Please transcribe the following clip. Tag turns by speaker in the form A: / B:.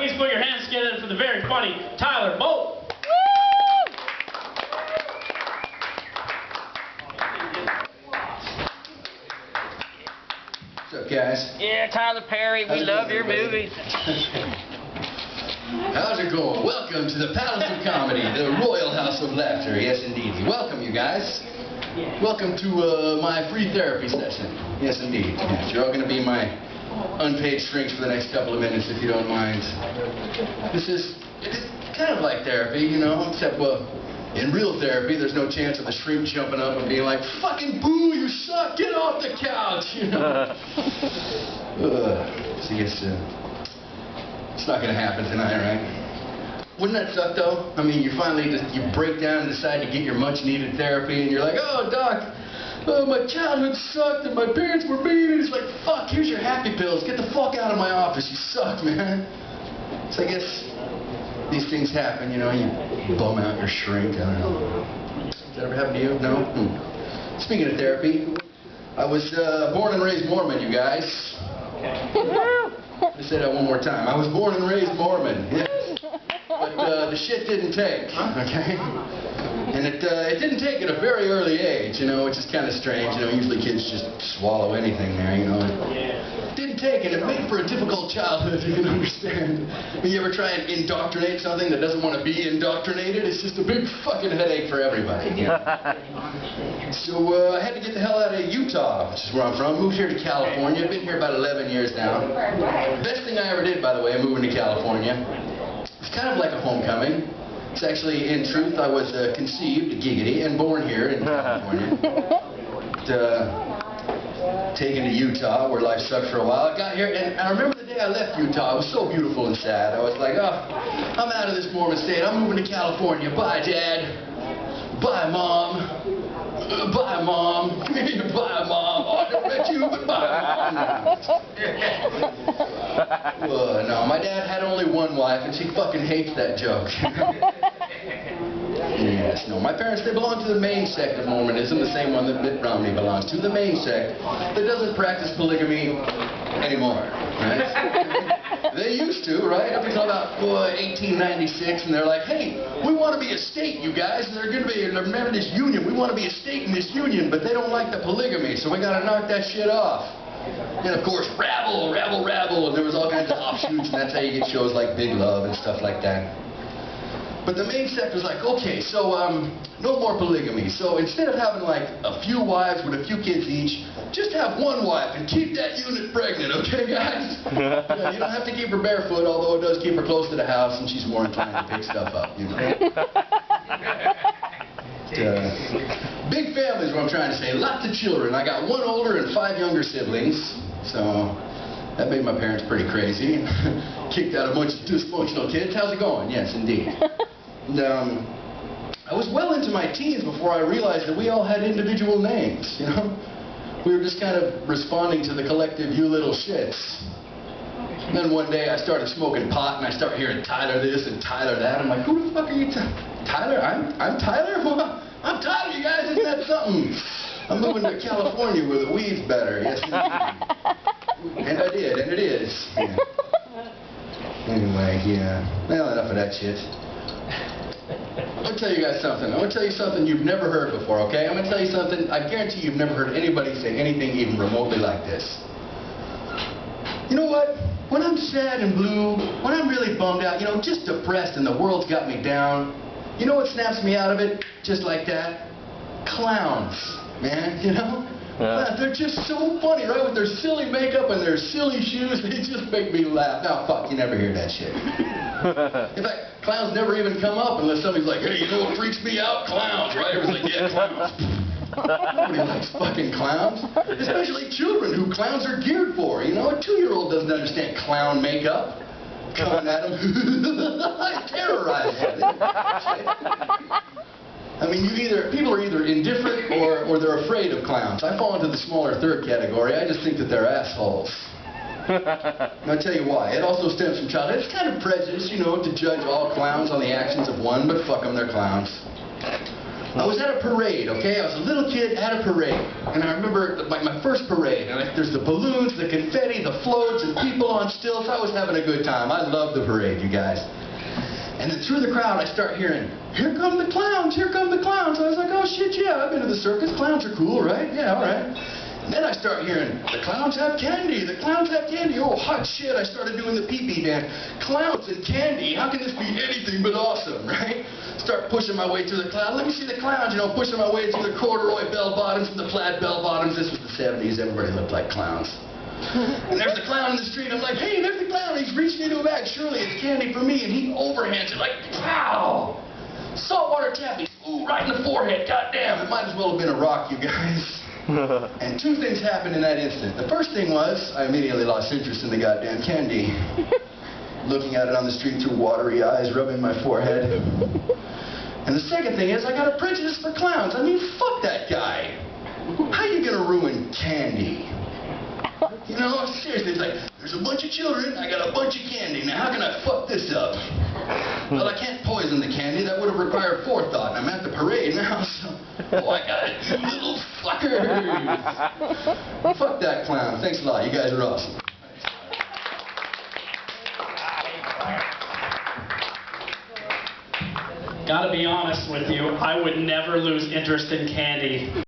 A: Please put your hands together for the very funny Tyler Bolt.
B: What's up, guys?
C: Yeah, Tyler Perry, we love your movies.
B: How's it going? Welcome to the Palace of Comedy, the Royal House of Laughter. Yes, indeed. Welcome, you guys. Welcome to my free therapy session. Yes, indeed. Yes, you're all going to be my unpaid shrinks for the next couple of minutes, if you don't mind. It's kind of like therapy, you know, except, well, in real therapy, there's no chance of the shrink jumping up and being like, "Fucking boo, you suck, get off the couch," you know. So it's not going to happen tonight, right? Wouldn't that suck, though? I mean, you finally you break down and decide to get your much-needed therapy, and you're like, "Oh, doc, my childhood sucked, and my parents were mean," and it's like, "Fuck, here's your happy pills. Get the fuck out of my office. You suck, man." So I guess these things happen, you know, you bum out your shrink, I don't know. Does that ever happen to you? No? Speaking of therapy, I was born and raised Mormon, you guys. Let me say that one more time. I was born and raised Mormon, yes. But the shit didn't take, okay? And it didn't take at a very early age, you know, which is kind of strange. You know, usually kids just swallow anything there, you know. It didn't take, and it made for a difficult childhood, you can understand. When you ever try and indoctrinate something that doesn't want to be indoctrinated, it's just a big fucking headache for everybody. You know? So I had to get the hell out of Utah, which is where I'm from. Moved here to California. I've been here about 11 years now. Best thing I ever did, by the way, moving to California. It's kind of like a homecoming. It's actually, in truth, I was conceived, giggity, and born here in California. Taken to Utah, where life sucked for a while. I got here, and I remember the day I left Utah. It was so beautiful and sad. I was like, "Oh, I'm out of this Mormon state. I'm moving to California. Bye, Dad. Bye, Mom. Bye, Mom. Bye, Mom. Oh, I never met you, but bye, Mom." No, my dad had only one wife, and she fucking hates that joke. Yes, no, my parents, they belong to the main sect of Mormonism, the same one that Mitt Romney belongs to, the main sect that doesn't practice polygamy anymore, right? They used to, right? Up until about 1896, and they're like, "Hey, we want to be a state, you guys, and they're going to be a member of this union. We want to be a state in this union, but they don't like the polygamy, so we got to knock that shit off." And of course, rabble, and there was all kinds of offshoots, and that's how you get shows like Big Love and stuff like that. But the main sect was like, "Okay, so no more polygamy. So instead of having like a few wives with a few kids each, just have one wife and keep that unit pregnant, okay, guys?" You don't have to keep her barefoot, although it does keep her close to the house, and she's more inclined to pick stuff up, you know. Big family is what I'm trying to say. Lots of children. I got one older and 5 younger siblings, so that made my parents pretty crazy. Kicked out a bunch of dysfunctional kids. How's it going? Yes, indeed. And, I was well into my teens before I realized that we all had individual names, you know? We were just kind of responding to the collective "you little shits." And then one day I started smoking pot, and I started hearing Tyler this and Tyler that. I'm like, "Who the fuck are you, Tyler? I'm Tyler? Well, I'm Tyler, you guys. Isn't that something? I'm moving to California where the weed's better." Yes, indeed. And I did, and it is. Yeah. Anyway, yeah. Well, enough of that shit. I'm going to tell you guys something. I'm going to tell you something you've never heard before, okay? I'm going to tell you something I guarantee you've never heard anybody say anything even remotely like this. You know what? When I'm sad and blue, when I'm really bummed out, you know, just depressed and the world's got me down, you know what snaps me out of it? Just like that? Clowns, man, you know? Yeah. They're just so funny, right? With their silly makeup and their silly shoes, they just make me laugh. Now, fuck, you never hear that shit. In fact, clowns never even come up unless somebody's like, "Hey, you know what freaks me out? Clowns," right? Everybody's like, "Yeah, clowns." Nobody likes fucking clowns. Especially children who clowns are geared for, you know? A 2-year-old doesn't understand clown makeup. Coming at them, terrorize them. I mean, people are either indifferent or they're afraid of clowns. I fall into the smaller third category. I just think that they're assholes. And I'll tell you why. It also stems from childhood. It's kind of prejudice, you know, to judge all clowns on the actions of one, but fuck them, they're clowns. I was at a parade, okay? I was a little kid at a parade. And I remember my first parade. And there's the balloons, the confetti, the floats, and people on stilts. I was having a good time. I love the parade, you guys. And then through the crowd, I start hearing, "Here come the clowns, here come the clowns." I was like, oh shit, yeah, I've been to the circus. Clowns are cool, right? Yeah, all right. And then I start hearing, "The clowns have candy, the clowns have candy." Oh, hot shit, I started doing the pee-pee dance. Clowns and candy, how can this be anything but awesome, right? Start pushing my way through the cloud. Let me see the clowns, you know, pushing my way through the corduroy bell-bottoms and the plaid bell-bottoms. This was the 70s, everybody looked like clowns. And there's the clown in the street. I'm like, hey, there's the clown. He's reaching into a bag. Surely it's candy for me. And he overhands it like, pow! Saltwater taffy. Ooh, right in the forehead. Goddamn, it might as well have been a rock, you guys. And two things happened in that instant. The first thing was, I immediately lost interest in the goddamn candy. Looking at it on the street through watery eyes, rubbing my forehead. And the second thing is, I got a prejudice for clowns. I mean, fuck that guy. How you gonna ruin candy? You know, seriously, it's like, there's a bunch of children, I got a bunch of candy. Now, how can I fuck this up? Well, I can't poison the candy. That would have required forethought. I'm at the parade now, so... Oh, I got it, you little fuckers. Fuck that clown. Thanks a lot. You guys are awesome.
A: Gotta be honest with you, I would never lose interest in candy.